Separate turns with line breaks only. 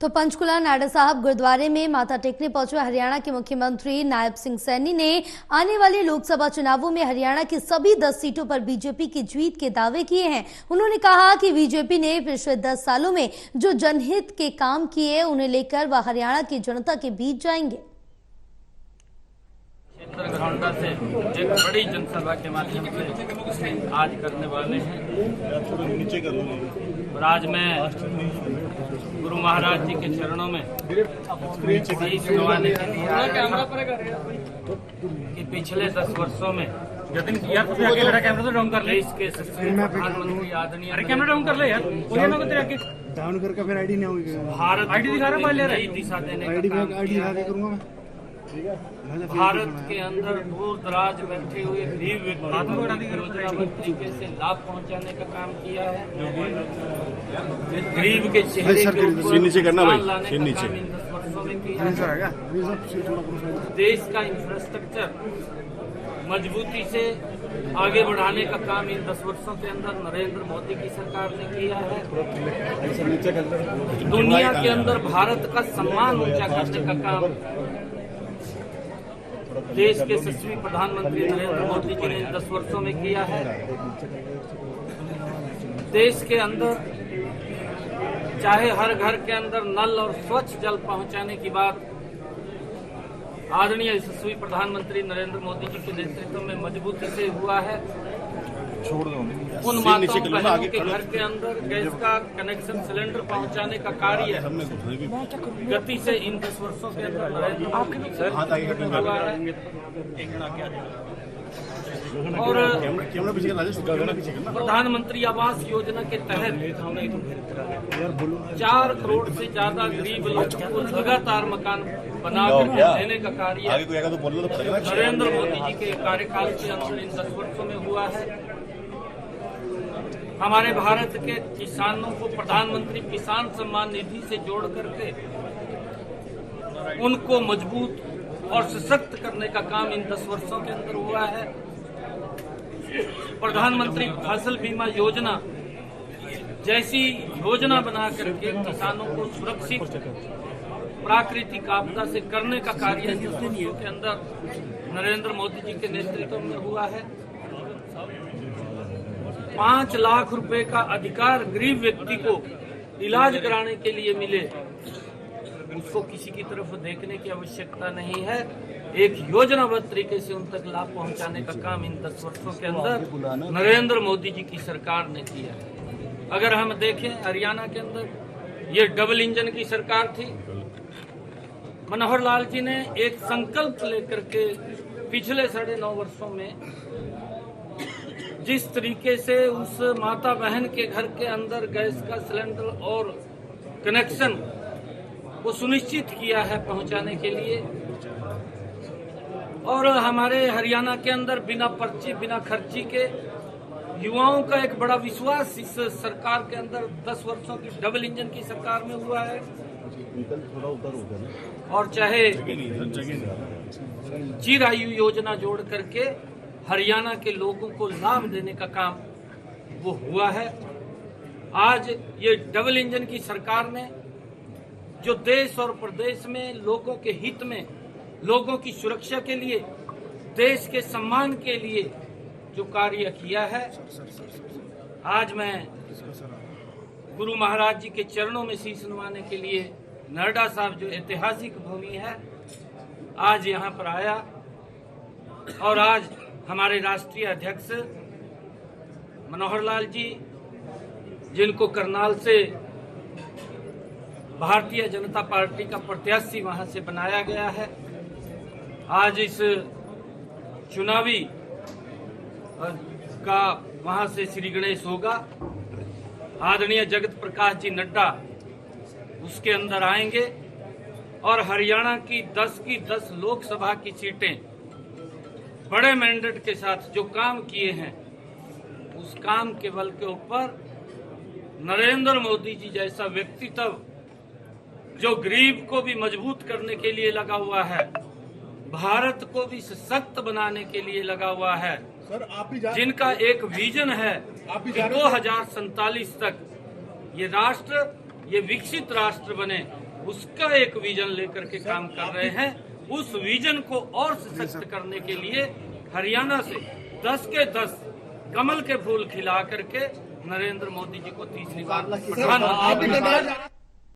तो पंचकुला नाडा साहब गुरुद्वारे में माथा टेकने पहुंचे हरियाणा के मुख्यमंत्री नायब सिंह सैनी ने आने वाले लोकसभा चुनावों में हरियाणा की सभी 10 सीटों पर बीजेपी की जीत के दावे किए हैं। उन्होंने कहा कि बीजेपी ने पिछले 10 सालों में जो जनहित के काम किए उन्हें लेकर वह हरियाणा की जनता के बीच जाएंगे।
क्षेत्र से एक बड़ी जनसभा के माध्यम से आज करने वाले हैं और आज मैं गुरु महाराज जी के चरणों में शीश नवाने के लिए आया कि पिछले 10 वर्षों में देश के प्रधानमंत्री आदरणीय भारत नई दिशा देने का काम किया। भारत के अंदर दूर दराज बैठे हुए गरीब योजनाबद्ध तरीके से लाभ पहुंचाने का काम किया है। गरीब के चेहरे के ऊपर लाने का काम इन 10 वर्षों में किया है। देश का इंफ्रास्ट्रक्चर मजबूती से आगे बढ़ाने का काम इन 10 वर्षों के अंदर नरेंद्र मोदी की सरकार ने किया है। दुनिया के अंदर भारत का सम्मान ऊंचा करने का काम देश के यशस्वी प्रधानमंत्री नरेंद्र मोदी जी ने 10 वर्षों में किया है। देश के अंदर चाहे हर घर के अंदर नल और स्वच्छ जल पहुंचाने की बात आदरणीय यशस्वी प्रधानमंत्री नरेंद्र मोदी जी के नेतृत्व में मजबूती से हुआ है। उन माताओं बहनों के घर के अंदर गैस का कनेक्शन सिलेंडर पहुंचाने का कार्य गति से इन 10 वर्षों के अंदर नरेंद्र मोदी जी हुआ है। और प्रधानमंत्री आवास योजना के तहत 4 करोड़ से ज्यादा गरीब लोगों को लगातार मकान बनाकर देने का कार्य नरेंद्र मोदी जी के कार्यकाल के अंदर इन 10 वर्षों में हुआ है। हमारे भारत के किसानों को प्रधानमंत्री किसान सम्मान निधि से जोड़ करके उनको मजबूत और सशक्त करने का काम इन 10 वर्षों के अंदर हुआ है। प्रधानमंत्री फसल बीमा योजना जैसी योजना बना करके किसानों को सुरक्षित प्राकृतिक आपदा से करने का कार्य इन 10 वर्षों के अंदर नरेंद्र मोदी जी के नेतृत्व में हुआ है। 5 लाख रुपए का अधिकार गरीब व्यक्ति को इलाज कराने के लिए मिले, उसको किसी की तरफ देखने की आवश्यकता नहीं है। एक योजनाबद्ध तरीके से उन तक लाभ पहुंचाने का काम इन 10 वर्षों के अंदर नरेंद्र मोदी जी की सरकार ने किया है। अगर हम देखें हरियाणा के अंदर ये डबल इंजन की सरकार थी। मनोहर लाल जी ने एक संकल्प लेकर के पिछले 9.5 वर्षों में जिस तरीके से उस माता बहन के घर के अंदर गैस का सिलेंडर और कनेक्शन को सुनिश्चित किया है पहुंचाने के लिए, और हमारे हरियाणा के अंदर बिना पर्ची बिना खर्ची के युवाओं का एक बड़ा विश्वास इस सरकार के अंदर 10 वर्षों की डबल इंजन की सरकार में हुआ है। और चाहे चिरायु योजना जोड़ करके हरियाणा के लोगों को लाभ देने का काम वो हुआ है। आज ये डबल इंजन की सरकार ने जो देश और प्रदेश में लोगों के हित में, लोगों की सुरक्षा के लिए, देश के सम्मान के लिए जो कार्य किया है, आज मैं गुरु महाराज जी के चरणों में शीश नवाने के लिए नाडा साहब जो ऐतिहासिक भूमि है, आज यहाँ पर आया। और आज हमारे राष्ट्रीय अध्यक्ष मनोहर लाल जी, जिनको करनाल से भारतीय जनता पार्टी का प्रत्याशी वहां से बनाया गया है, आज इस चुनावी का वहां से श्री गणेश होगा। आदरणीय जगत प्रकाश जी नड्डा उसके अंदर आएंगे और हरियाणा की 10 लोकसभा की सीटें बड़े मैंडेट के साथ जो काम किए हैं, उस काम के बल के ऊपर नरेंद्र मोदी जी जैसा व्यक्तित्व जो गरीब को भी मजबूत करने के लिए लगा हुआ है, भारत को भी सशक्त बनाने के लिए लगा हुआ है,
सर, आप भी
जिनका एक विजन है कि 2047 तक ये राष्ट्र, ये विकसित राष्ट्र बने, उसका एक विजन लेकर के काम कर रहे हैं। उस विजन को और सशक्त करने के लिए हरियाणा से 10 के 10 कमल के फूल खिला करके नरेंद्र मोदी जी को तीसरी बार प्रधानमंत्री